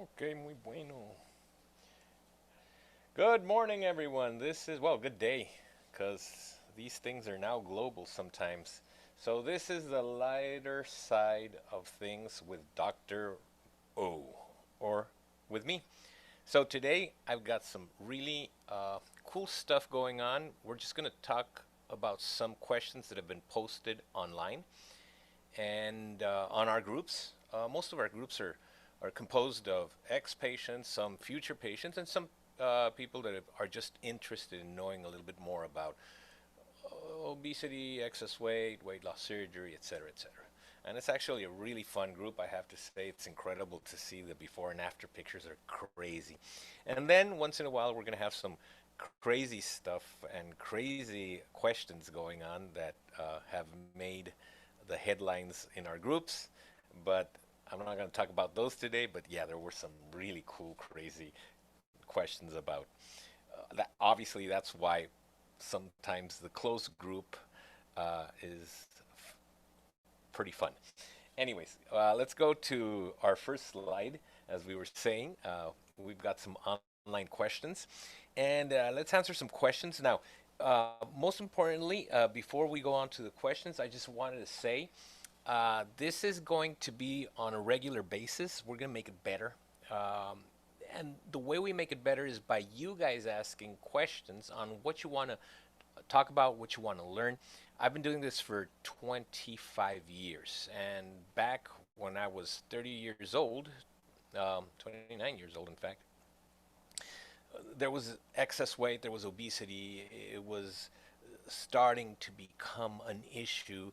Okay, muy bueno. Good morning, everyone. Good day, because these things are now global sometimes. So, this is the lighter side of things with Dr. O, or with me. So, today I've got some really cool stuff going on. We're just going to talk about some questions that have been posted online and on our groups. Most of our groups are composed of ex patients, some future patients, and some people that are just interested in knowing a little bit more about obesity, excess weight, weight loss surgery, etc., etc. And it's actually a really fun group, I have to say. It's incredible to see the before and after pictures are crazy. And then once in a while, we're going to have some crazy stuff and crazy questions going on that have made the headlines in our groups. But I'm not going to talk about those today. But yeah, there were some really cool, crazy questions about that. Obviously, that's why sometimes the close group is pretty fun. Anyways, let's go to our first slide. As we were saying, we've got some online questions, and let's answer some questions now. Most importantly, before we go on to the questions, I just wanted to say this is going to be on a regular basis. We're going to make it better. And the way we make it better is by you guys asking questions on what you want to talk about, what you want to learn. I've been doing this for 25 years. And back when I was 30 years old, 29 years old, in fact, there was excess weight, there was obesity. It was starting to become an issue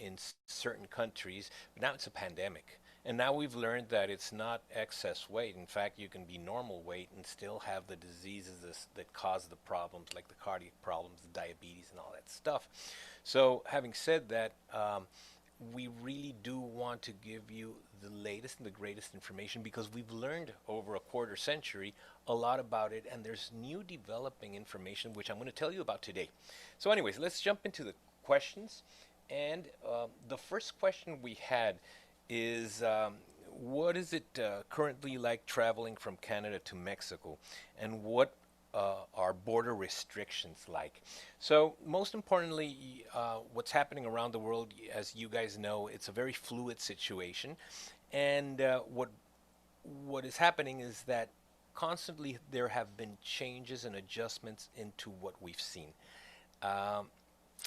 in certain countries. But now it's a pandemic. And now we've learned that it's not excess weight. In fact, you can be normal weight and still have the diseases that cause the problems, like the cardiac problems, the diabetes, and all that stuff. So, having said that, we really do want to give you the latest and the greatest information because we've learned over a quarter century a lot about it, and there's new developing information which I'm going to tell you about today. So, anyways, let's jump into the questions. And the first question we had is what is it currently like traveling from Canada to Mexico, and what are border restrictions like? So, most importantly, what's happening around the world, as you guys know, it's a very fluid situation, and what is happening is that constantly there have been changes and adjustments into what we've seen. Um,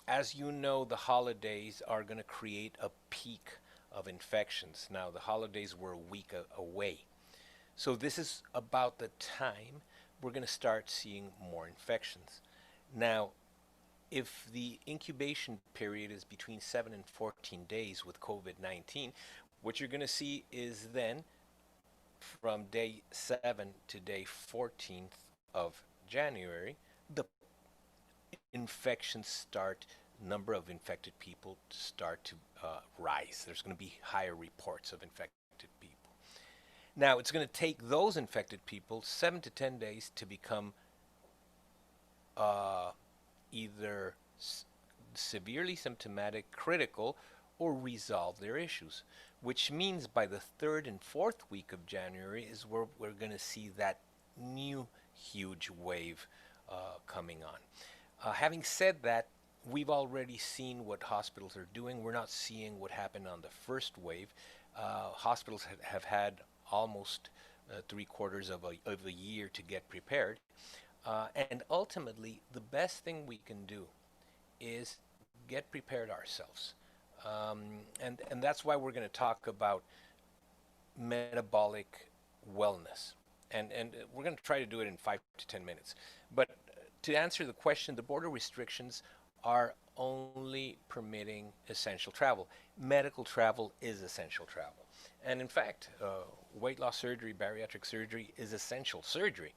as you know, the holidays are going to create a peak of infections. Now, the holidays were a week away. So, this is about the time we're going to start seeing more infections. Now, if the incubation period is between 7 and 14 days with COVID 19, what you're going to see is then from day 7 to day 14th of January, the infections start, number of infected people start to rise. There's going to be higher reports of infected people. Now, it's going to take those infected people 7 to 10 days to become uh, either severely symptomatic, critical, or resolve their issues, which means by the third and fourth week of January is where we're going to see that new huge wave coming on. Having said that, we've already seen what hospitals are doing. We're not seeing what happened on the first wave. Hospitals have had almost three-quarters of a year to get prepared. And ultimately, the best thing we can do is get prepared ourselves. Um, and that's why we're going to talk about metabolic wellness. And we're going to try to do it in 5 to 10 minutes. But to answer the question, the border restrictions are only permitting essential travel. Medical travel is essential travel. And in fact, weight loss surgery, bariatric surgery is essential surgery.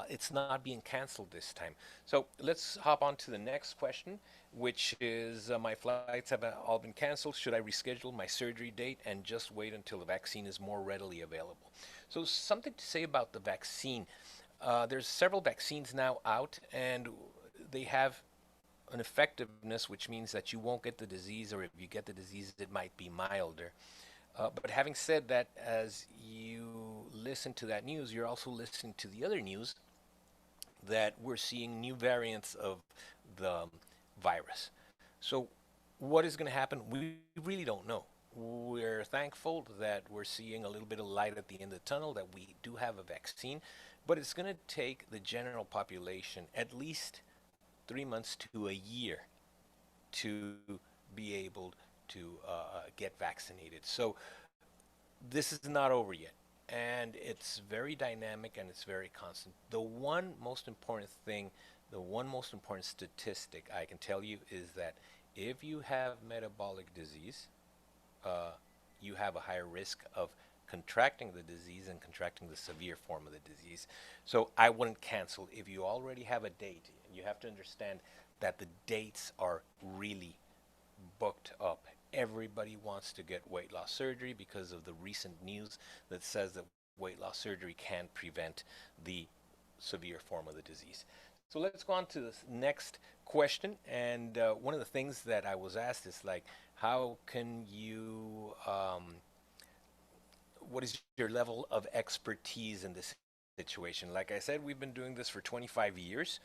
It's not being canceled this time. So let's hop on to the next question, which is my flights have all been canceled. Should I reschedule my surgery date and just wait until the vaccine is more readily available? So, something to say about the vaccine. There's several vaccines now out, and they have an effectiveness, which means that you won't get the disease, or if you get the disease, it might be milder. But having said that, as you listen to that news, you're also listening to the other news that we're seeing new variants of the virus. So, what is going to happen? We really don't know. We're thankful that we're seeing a little bit of light at the end of the tunnel, that we do have a vaccine, but it's going to take the general population at least 3 months to a year to be able to get vaccinated. So, this is not over yet. And it's very dynamic and it's very constant. The one most important statistic I can tell you is that if you have metabolic disease, uh, you have a higher risk of contracting the disease and contracting the severe form of the disease. So I wouldn't cancel. If you already have a date, you have to understand that the dates are really booked up. Everybody wants to get weight loss surgery because of the recent news that says that weight loss surgery can prevent the severe form of the disease. So let's go on to the next question. And one of the things that I was asked is like, how can you, what is your level of expertise in this situation? Like I said, we've been doing this for 25 years.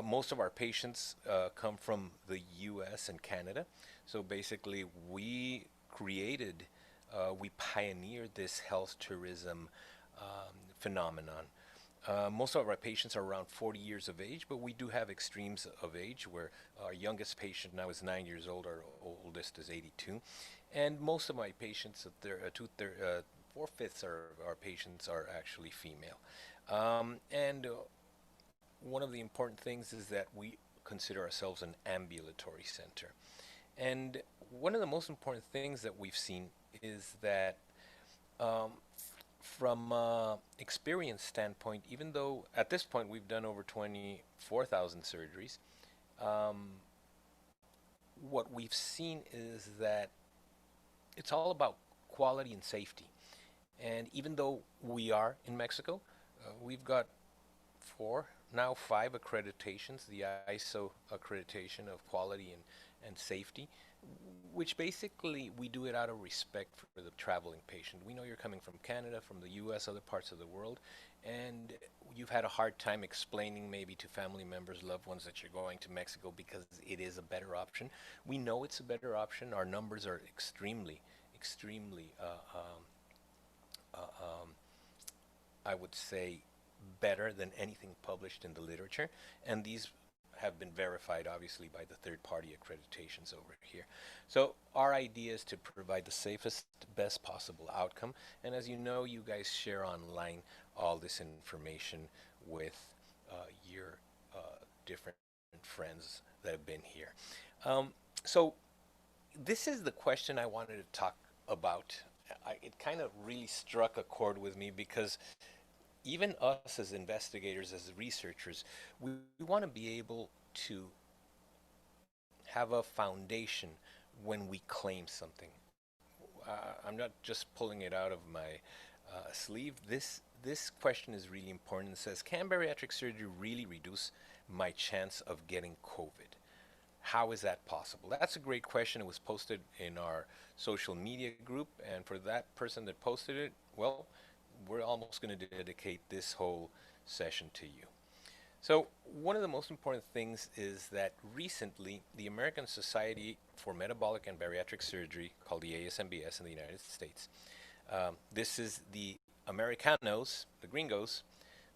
Most of our patients come from the US and Canada. So basically, we pioneered this health tourism phenomenon. Most of our patients are around 40 years of age, but we do have extremes of age where our youngest patient now is 9 years old, our oldest is 82. And most of my patients, four-fifths of our patients are actually female. And one of the important things is that we consider ourselves an ambulatory center. And one of the most important things that we've seen is that um, from experience standpoint, even though at this point we've done over 24,000 surgeries, um, what we've seen is that it's all about quality and safety. And even though we are in Mexico, we've got four, now five accreditations, the ISO accreditation of quality and safety, which basically we do it out of respect for the traveling patient. We know you're coming from Canada, from the US, other parts of the world, and you've had a hard time explaining maybe to family members, loved ones that you're going to Mexico because it is a better option. We know it's a better option. Our numbers are extremely, I would say, better than anything published in the literature, and these have been verified obviously by the third party accreditations over here. So our idea is to provide the safest, best possible outcome, and as you know, you guys share online all this information with your different friends that have been here. So this is the question I wanted to talk about. It kind of really struck a chord with me because even us as investigators, as researchers, we want to be able to have a foundation when we claim something. I'm not just pulling it out of my sleeve. This question is really important. It says, can bariatric surgery really reduce my chance of getting COVID? How is that possible? That's a great question. It was posted in our social media group, and for that person that posted it, well, we're almost going to dedicate this whole session to you. So, one of the most important things is that recently the American Society for Metabolic and Bariatric Surgery, called the ASMBS in the United States, this is the Americanos, the gringos,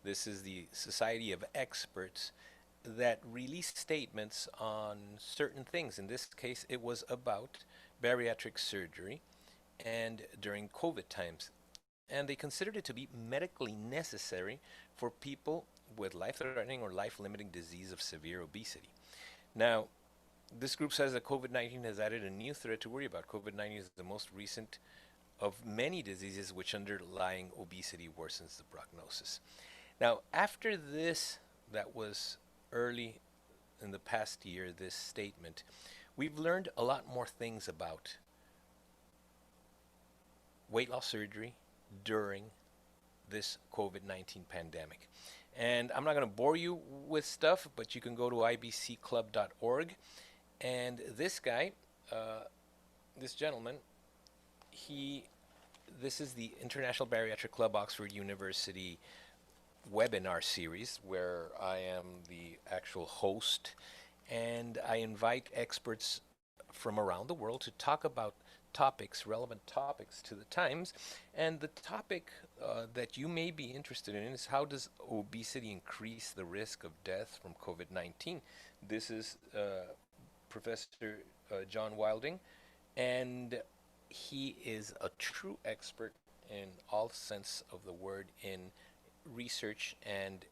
this is the Society of Experts that released statements on certain things. In this case, it was about bariatric surgery and during COVID times. And they considered it to be medically necessary for people with life-threatening or life-limiting disease of severe obesity. Now, this group says that COVID-19 has added a new threat to worry about. COVID-19 is the most recent of many diseases which underlying obesity worsens the prognosis. Now, after this, that was early in the past year, this statement, we've learned a lot more things about weight loss surgery during this COVID-19 pandemic. And I'm not going to bore you with stuff, but you can go to ibcclub.org. And this guy, this gentleman, he This is the International Bariatric Club, Oxford University webinar series where I am the actual host and I invite experts from around the world to talk about topics, relevant topics to the times. And the topic that you may be interested in is how does obesity increase the risk of death from COVID 19? This is Professor John Wilding, and he is a true expert in all sense of the word in research and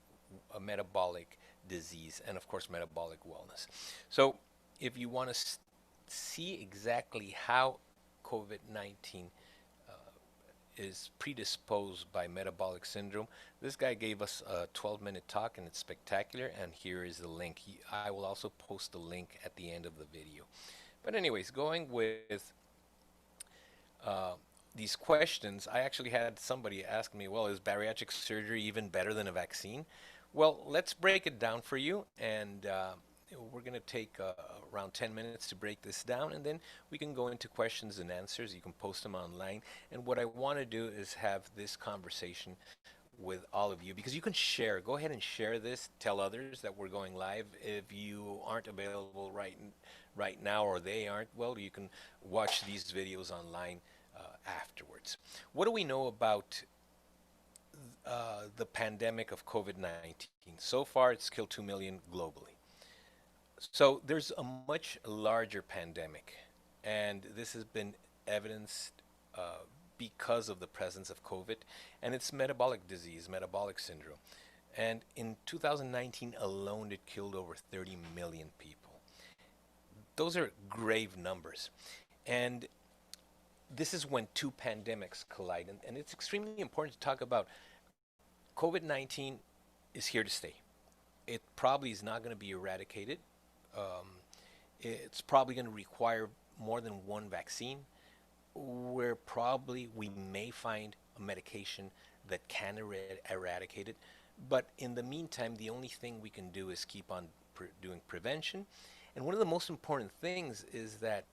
a metabolic disease and of course metabolic wellness. So if you want to see exactly how COVID-19 is predisposed by metabolic syndrome, this guy gave us a 12-minute talk and it's spectacular, and here is the link. I will also post the link at the end of the video. But anyways, going with uh, these questions, I actually had somebody ask me, well, is bariatric surgery even better than a vaccine? Well, let's break it down for you, and we're going to take around 10 minutes to break this down, and then we can go into questions and answers. You can post them online, and what I want to do is have this conversation with all of you, because you can share. Go ahead and share this. Tell others that we're going live. If you aren't available right now, or they aren't, well, you can watch these videos online afterwards. What do we know about the pandemic of COVID-19? So far, it's killed 2 million globally. So there's a much larger pandemic, and this has been evidenced because of the presence of COVID, and it's metabolic disease, metabolic syndrome. And in 2019 alone, it killed over 30 million people. Those are grave numbers. And this is when two pandemics collide. And it's extremely important to talk about COVID-19 is here to stay. It probably is not going to be eradicated. It's probably going to require more than one vaccine. We may find a medication that can eradicate it. But in the meantime, the only thing we can do is keep on doing prevention. And one of the most important things is that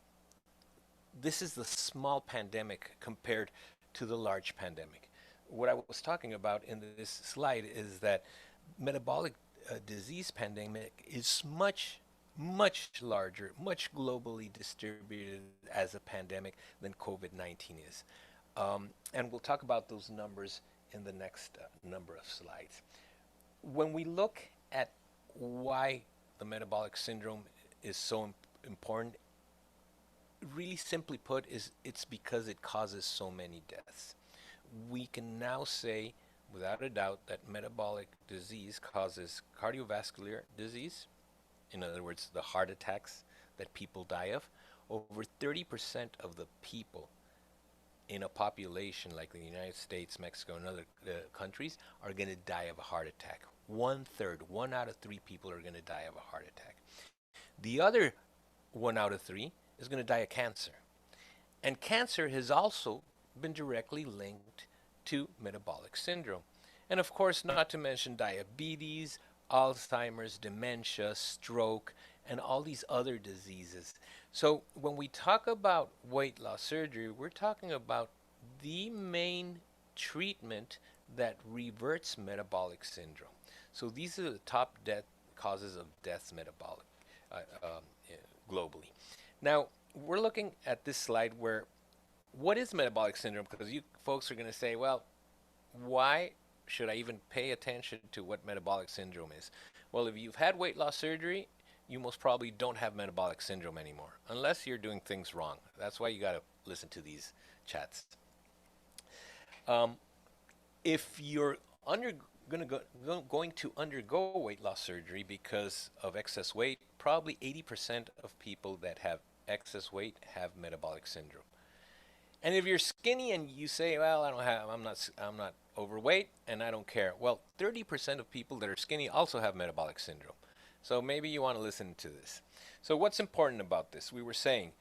this is the small pandemic compared to the large pandemic. What I was talking about in this slide is that metabolic disease pandemic is much larger, much globally distributed as a pandemic than COVID-19 is. And we'll talk about those numbers in the next number of slides. When we look at why the metabolic syndrome is so important, really simply put, it's because it causes so many deaths. We can now say without a doubt that metabolic disease causes cardiovascular disease, in other words, the heart attacks that people die of. Over 30% of the people in a population like the United States, Mexico, and other countries are going to die of a heart attack. 1/3, 1 out of 3 people are going to die of a heart attack. The other 1 out of 3 is going to die of cancer. And cancer has also been directly linked to metabolic syndrome. And of course, not to mention diabetes, Alzheimer's, dementia, stroke, and all these other diseases. So when we talk about weight loss surgery, we're talking about the main treatment that reverts metabolic syndrome. So these are the top causes of deaths metabolic globally. Now, we're looking at this slide where what is metabolic syndrome? Because you folks are going to say, well, why should I even pay attention to what metabolic syndrome is? Well, if you've had weight loss surgery, you most probably don't have metabolic syndrome anymore, unless you're doing things wrong. That's why you got to listen to these chats. If you're going to undergo weight loss surgery because of excess weight, probably 80% of people that have excess weight have metabolic syndrome. And if you're skinny and you say, well, I'm not overweight and I don't care. Well, 30% of people that are skinny also have metabolic syndrome. So maybe you want to listen to this. So what's important about this? We were saying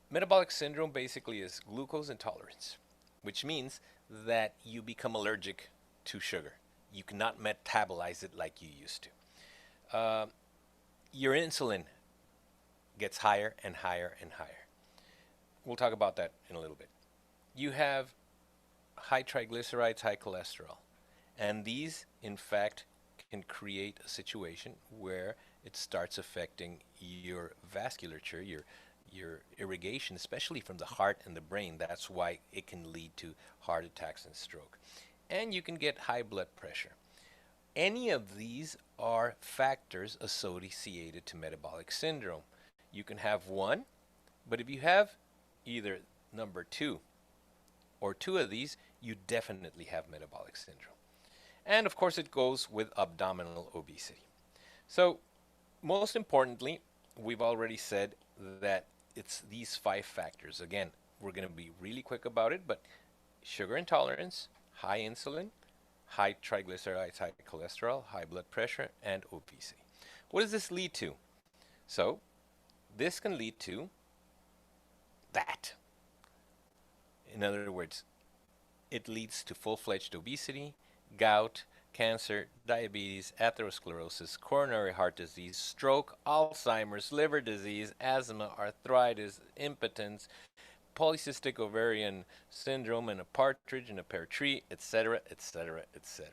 metabolic syndrome basically is glucose intolerance, which means that you become allergic to sugar. You cannot metabolize it like you used to. Your insulin gets higher and higher and higher. We'll talk about that in a little bit. You have high triglycerides, high cholesterol. And these, in fact, can create a situation where it starts affecting your vasculature, your irrigation, especially from the heart and the brain. That's why it can lead to heart attacks and stroke. And you can get high blood pressure. Any of these are factors associated to metabolic syndrome. You can have one, but if you have either number two or two of these, you definitely have metabolic syndrome. And of course, it goes with abdominal obesity. So, most importantly, we've already said that it's these five factors. Again, we're going to be really quick about it, but sugar intolerance, high insulin, high triglycerides, high cholesterol, high blood pressure, and obesity. What does this lead to? So, this can lead to that. In other words, it leads to full-fledged obesity, gout, cancer, diabetes, atherosclerosis, coronary heart disease, stroke, Alzheimer's, liver disease, asthma, arthritis, impotence, polycystic ovarian syndrome in a partridge, in a pear tree, etc., etc., etc.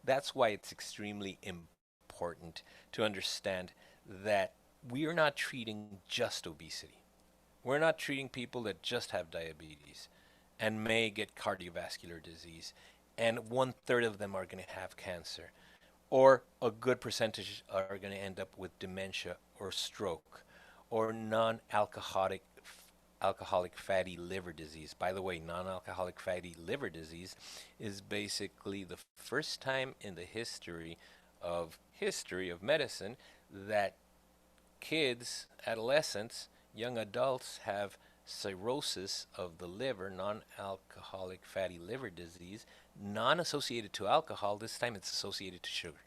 That's why it's extremely important to understand that we are not treating just obesity. We're not treating people that just have diabetes and may get cardiovascular disease, and 1/3 of them are going to have cancer, or a good percentage are going to end up with dementia or stroke, or non-alcoholic fatty liver disease. By the way, non-alcoholic fatty liver disease is basically the first time in the history of medicine that kids, adolescents, young adults have cirrhosis of the liver, non-alcoholic fatty liver disease, non-associated to alcohol. This time it's associated to sugar.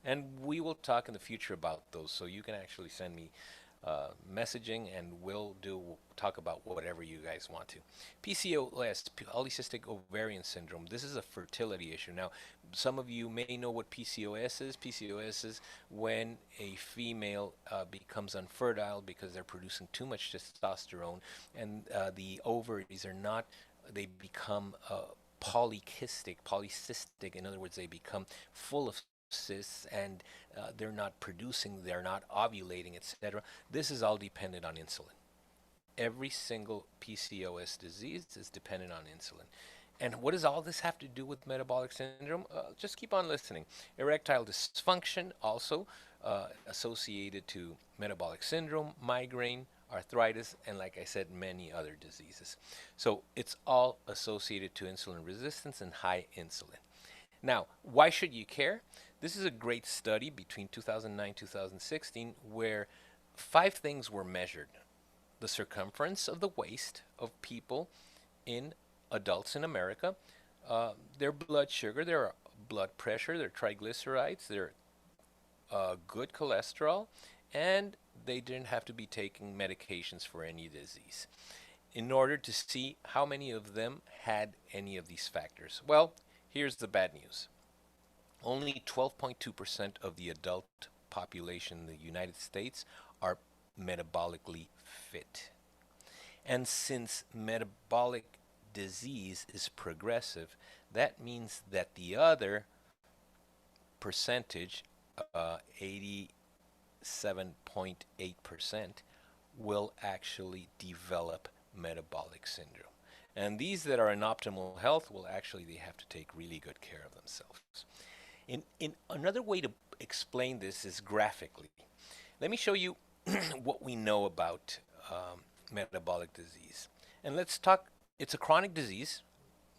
And we will talk in the future about those, so you can actually send me messaging and we'll talk about whatever you guys want to. PCOS, polycystic ovarian syndrome. This is a fertility issue. Now, some of you may know what PCOS is. PCOS is when a female becomes infertile because they're producing too much testosterone, and the ovaries are not, they become polycystic. In other words, they become full of cysts, and they're not producing, they're not ovulating, etc. This is all dependent on insulin. Every single PCOS disease is dependent on insulin. And what does all this have to do with metabolic syndrome? Just keep on listening. Erectile dysfunction, also associated to metabolic syndrome, migraine, arthritis, and like I said, many other diseases. So it's all associated to insulin resistance and high insulin. Now, why should you care? This is a great study between 2009 and 2016 where 5 things were measured. The circumference of the waist of people in adults in America, their blood sugar, their blood pressure, their triglycerides, their good cholesterol, and they didn't have to be taking medications for any disease in order to see how many of them had any of these factors. Well, here's the bad news. Only 12.2% of the adult population in the United States are metabolically fit. And since metabolic disease is progressive, that means that the other percentage, 87.8%, will actually develop metabolic syndrome. And these that are in optimal health will actually, they have to take really good care of themselves. In another way to explain this is graphically. Let me show you what we know about metabolic disease. And let's talk, it's a chronic disease,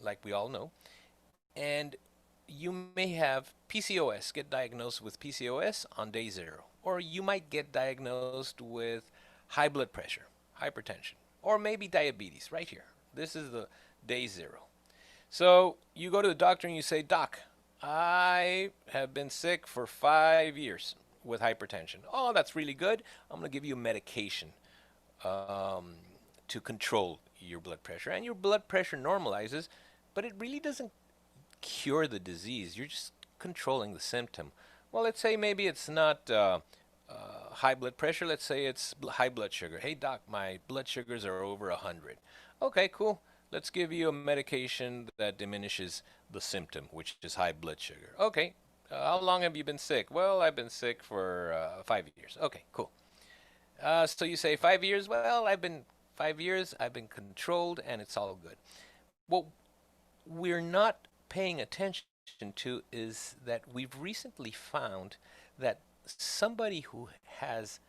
like we all know, and you may have PCOS, get diagnosed with PCOS on day 0. Or you might get diagnosed with high blood pressure, hypertension, or maybe diabetes right here. This is the day 0. So you go to the doctor and you say, Doc, I have been sick for 5 years with hypertension. Oh, that's really good. I'm going to give you a medication to control your blood pressure. And your blood pressure normalizes, but it really doesn't cure the disease. You're just controlling the symptom. Well, let's say maybe it's not high blood pressure. Let's say it's high blood sugar. Hey, doc, my blood sugars are over 100. Okay, cool. let's give you a medication that diminishes the symptom, which is high blood sugar. Okay, how long have you been sick? Well, I've been sick for 5 years. Okay, cool. So you say 5 years? Well, I've been 5 years, I've been controlled, and it's all good. What we're not paying attention to is that we've recently found that somebody who has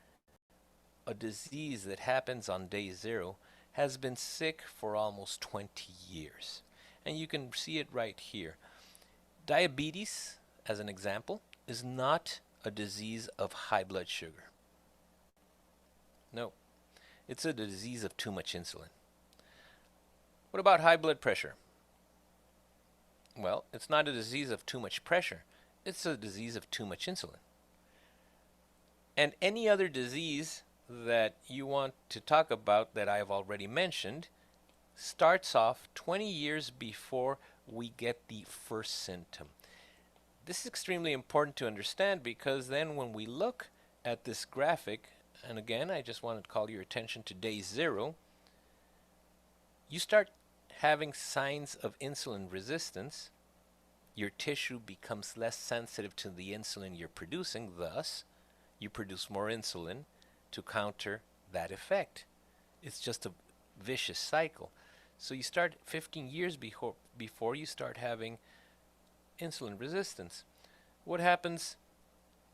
a disease that happens on day zero has been sick for almost 20 years. And you can see it right here. Diabetes, as an example, is not a disease of high blood sugar. No, it's a disease of too much insulin. What about high blood pressure? Well, it's not a disease of too much pressure. It's a disease of too much insulin. And any other disease that you want to talk about that I've already mentioned starts off 20 years before we get the first symptom. This is extremely important to understand because then when we look at this graphic, and again, I just want to call your attention to day zero, you start having signs of insulin resistance. Your tissue becomes less sensitive to the insulin you're producing, thus, you produce more insulin to counter that effect. It's just a vicious cycle. So you start 15 years before you start having insulin resistance. What happens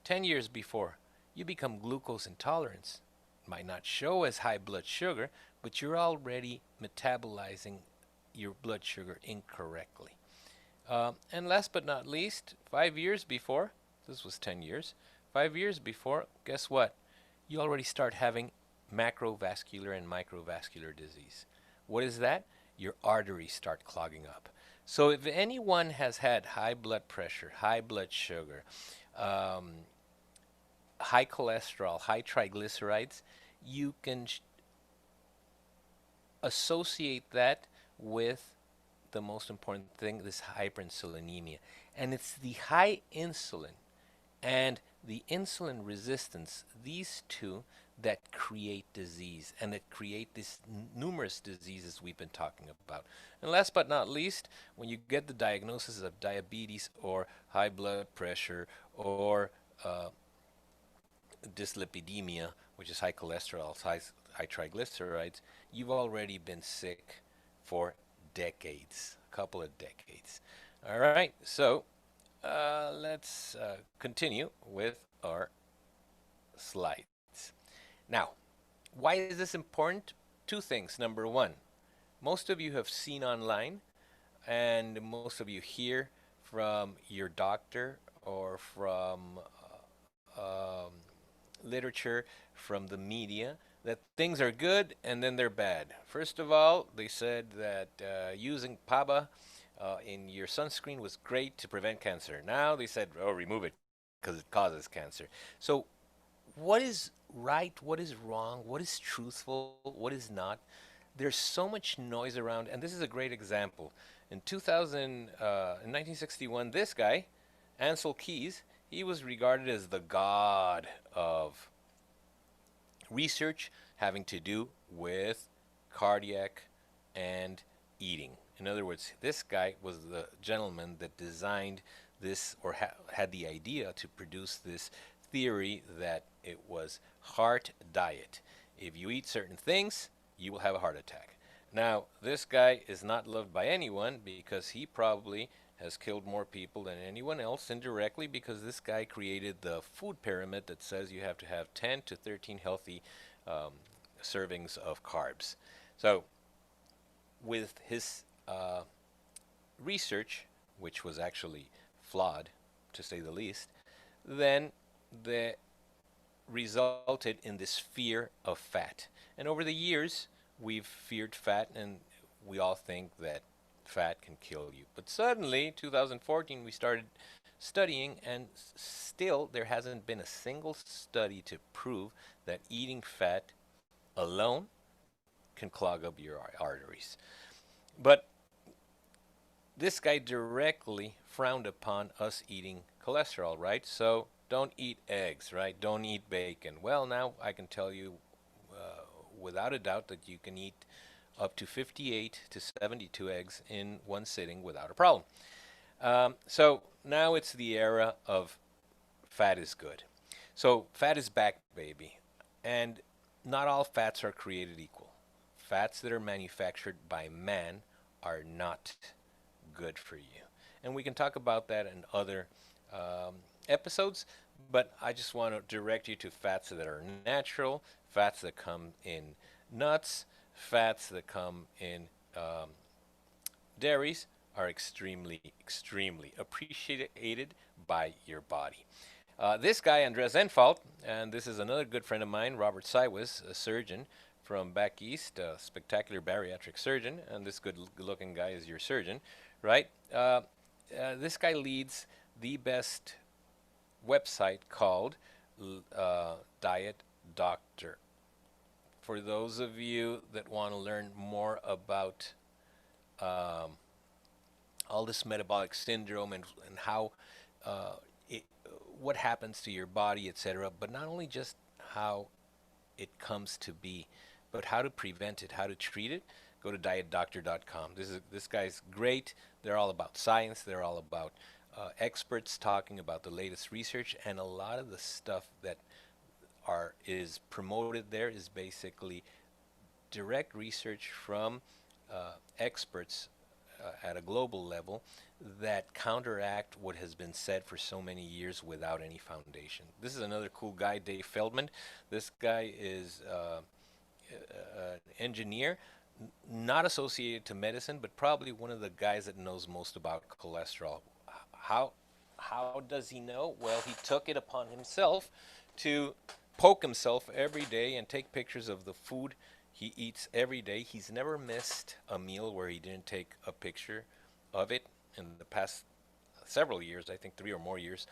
10 years before? You become glucose intolerant. Might not show as high blood sugar, but you're already metabolizing your blood sugar incorrectly. And last but not least, 5 years before, this was 10 years, 5 years before, guess what? You already start having macrovascular and microvascular disease. What is that? Your arteries start clogging up. So if anyone has had high blood pressure, high blood sugar, high cholesterol, high triglycerides, you can associate that with the most important thing, this hyperinsulinemia. And it's the high insulin and the insulin resistance, these two, that create disease and that create these numerous diseases we've been talking about. And last but not least, when you get the diagnosis of diabetes or high blood pressure or dyslipidemia, which is high cholesterol, high triglycerides, you've already been sick for decades, a couple of decades. All right, so let's continue with our slides. Now, why is this important? Two things. Number one, most of you have seen online, and most of you hear from your doctor or from literature, from the media, that things are good and then they're bad. First of all, they said that using PABA in your sunscreen was great to prevent cancer. Now they said, oh, remove it because it causes cancer. So what is right? What is wrong? What is truthful? What is not? There's so much noise around, and this is a great example. In 1961, this guy, Ansel Keys, he was regarded as the god of research having to do with cardiac and eating. In other words, this guy was the gentleman that designed this or had the idea to produce this theory that it was heart diet. If you eat certain things, you will have a heart attack. Now, this guy is not loved by anyone because he probably has killed more people than anyone else indirectly, because this guy created the food pyramid that says you have to have 10 to 13 healthy servings of carbs. So with his research, which was actually flawed to say the least, then the resulted in this fear of fat. And over the years, we've feared fat, and we all think that fat can kill you. But suddenly, 2014, we started studying, and still there hasn't been a single study to prove that eating fat alone can clog up your arteries. But this guy directly frowned upon us eating cholesterol, right? So don't eat eggs, right? Don't eat bacon. Well, now I can tell you without a doubt that you can eat up to 58 to 72 eggs in one sitting without a problem. So now it's the era of fat is good. So fat is back, baby. And not all fats are created equal. Fats that are manufactured by man are not good for you. And we can talk about that in other episodes, but I just want to direct you to fats that are natural, fats that come in nuts, fats that come in um, dairies are extremely, extremely appreciated by your body. This guy, Andres Enfalt, and this is another good friend of mine, Robert Sywis, a surgeon from back east, a spectacular bariatric surgeon, and this good-looking guy is your surgeon, right? This guy leads the best website called Diet Doctor. For those of you that want to learn more about um, all this metabolic syndrome and how it, what happens to your body, etc., but not only just how it comes to be, but how to prevent it, how to treat it, go to dietdoctor.com. This guy's great. They're all about science. They're all about experts talking about the latest research, and a lot of the stuff that is promoted there is basically direct research from experts at a global level that counteract what has been said for so many years without any foundation. This is another cool guy, Dave Feldman. This guy is an engineer, not associated to medicine, but probably one of the guys that knows most about cholesterol. How how does he know? Well, he took it upon himself to poke himself every day and take pictures of the food he eats every day. He's never missed a meal where he didn't take a picture of it in the past several years, I think 3 or more years.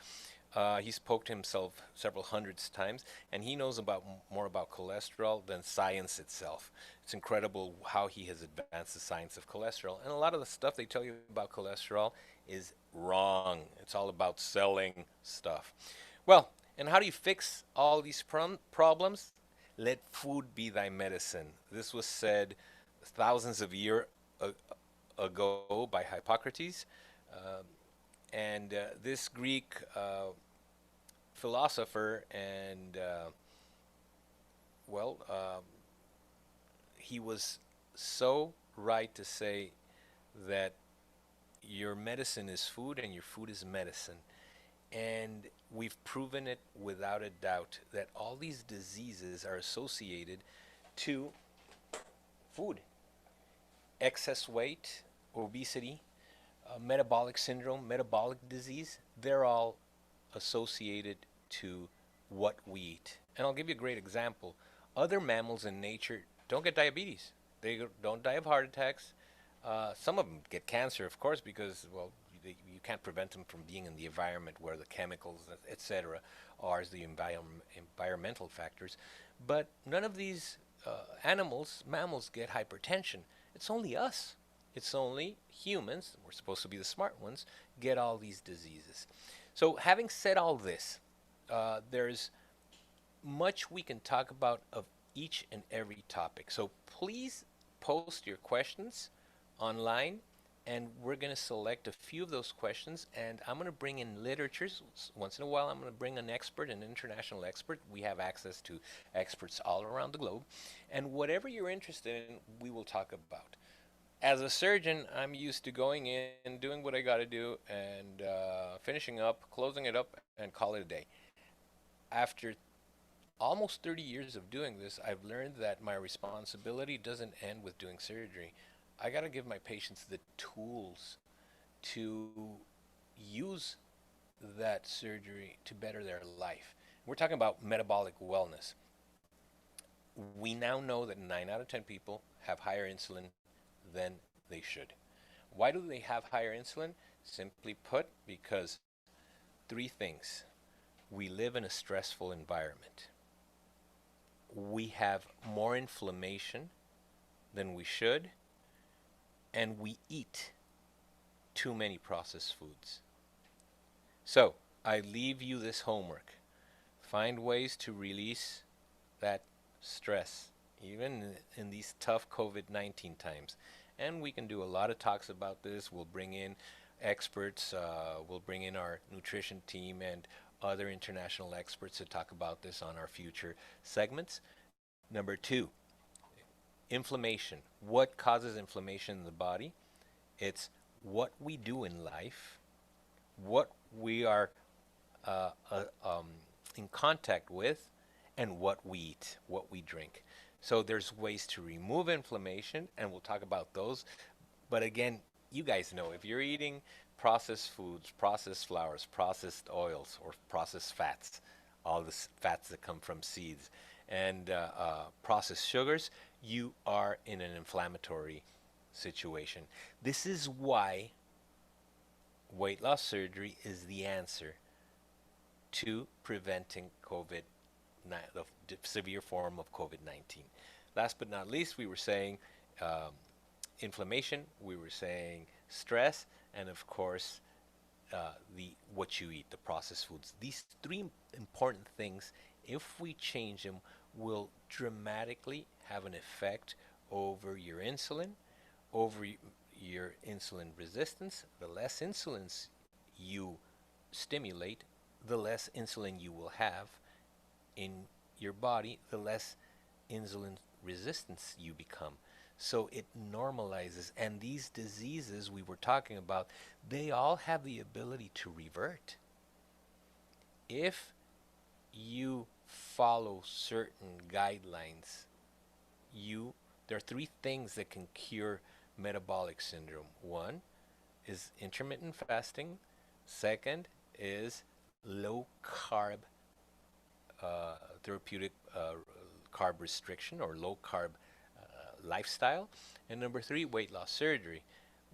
He's poked himself several hundreds times, and he knows about more about cholesterol than science itself. It's incredible how he has advanced the science of cholesterol. And a lot of the stuff they tell you about cholesterol is wrong. It's all about selling stuff. Well, and how do you fix all these problems? Let food be thy medicine. This was said thousands of years ago by Hippocrates. Uh, and this Greek philosopher and well, he was so right to say that your medicine is food and your food is medicine. And we've proven it without a doubt that all these diseases are associated to food. Excess weight, obesity, metabolic syndrome, metabolic disease, they're all associated to what we eat. And I'll give you a great example. Other mammals in nature don't get diabetes. They don't die of heart attacks. Some of them get cancer, of course, because, well, you can't prevent them from being in the environment where the chemicals, etc., are as the environmental factors. But none of these mammals get hypertension. It's only us. It's only humans, we're supposed to be the smart ones, get all these diseases. So having said all this, there's much we can talk about of each and every topic. So please post your questions online, and we're going to select a few of those questions, and I'm going to bring in literatures. Once in a while, I'm going to bring an expert, an international expert. We have access to experts all around the globe. And whatever you're interested in, we will talk about. As a surgeon, I'm used to going in, doing what I got to do, and finishing up, closing it up, and call it a day. After almost 30 years of doing this, I've learned that my responsibility doesn't end with doing surgery. I got to give my patients the tools to use that surgery to better their life. We're talking about metabolic wellness. We now know that 9 out of 10 people have higher insulin than they should. Why do they have higher insulin? Simply put, because 3 things. We live in a stressful environment. We have more inflammation than we should, and we eat too many processed foods. So, I leave you this homework. Find ways to release that stress even in these tough COVID-19 times. And we can do a lot of talks about this. We'll bring in experts, we'll bring in our nutrition team and other international experts to talk about this on our future segments. Number two, inflammation. What causes inflammation in the body? It's what we do in life, what we are uh, uh, um, in contact with, and what we eat, what we drink. So there's ways to remove inflammation, and we'll talk about those. But again, you guys know if you're eating processed foods, processed flours, processed oils, or processed fats, all the fats that come from seeds, and processed sugars, you are in an inflammatory situation. This is why weight loss surgery is the answer to preventing the severe form of COVID-19. Last but not least, we were saying um, inflammation, we were saying stress, and of course, the what you eat, the processed foods. These three important things, if we change them, will dramatically have an effect over your insulin, over your insulin resistance. The less insulin you stimulate, the less insulin you will have in your body, the less insulin resistance you become. So it normalizes. And these diseases we were talking about, they all have the ability to revert. If you follow certain guidelines, there are three things that can cure metabolic syndrome. One is intermittent fasting. Second is low carb therapeutic carb restriction or low carb lifestyle. And number three, weight loss surgery.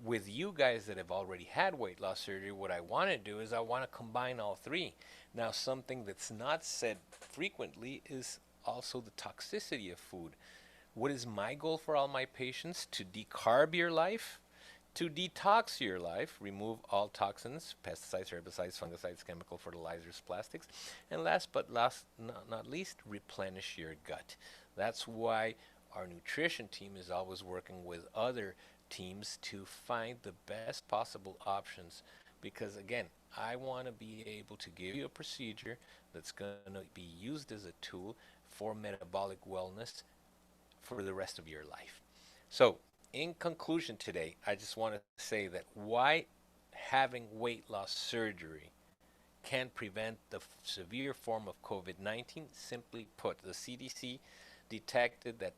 With you guys that have already had weight loss surgery, what I want to do is I want to combine all three. Now, something that's not said frequently is also the toxicity of food. What is my goal for all my patients? To decarb your life, to detox your life, remove all toxins, pesticides, herbicides, fungicides, chemical fertilizers, plastics, and last but not least, replenish your gut. That's why our nutrition team is always working with other teams to find the best possible options, because again, I want to be able to give you a procedure that's going to be used as a tool for metabolic wellness for the rest of your life. So, in conclusion today, I just want to say that why having weight loss surgery can prevent the severe form of COVID-19. Simply put, the CDC detected that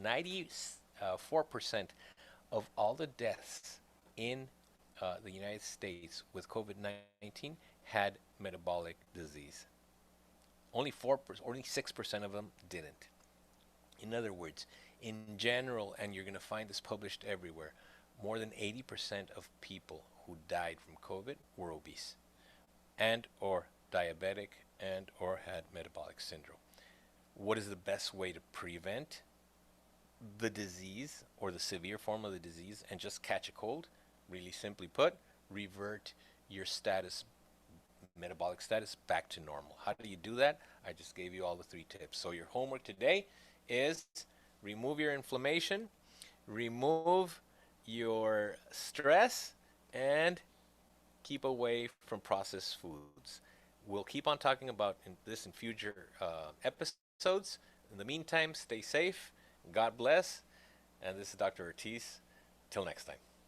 94% of all the deaths in the United States with COVID-19 had metabolic disease. Only 6% of them didn't. In other words, in general, and you're going to find this published everywhere, more than 80% of people who died from COVID were obese and or diabetic and or had metabolic syndrome. What is the best way to prevent the disease or the severe form of the disease and just catch a cold? Really simply put, revert your status, metabolic status, back to normal. How do you do that? I just gave you all the three tips. So your homework today is remove your inflammation, remove your stress, and keep away from processed foods. We'll keep on talking about this in future episodes. In the meantime, stay safe. God bless. And this is Dr. Ortiz. Till next time.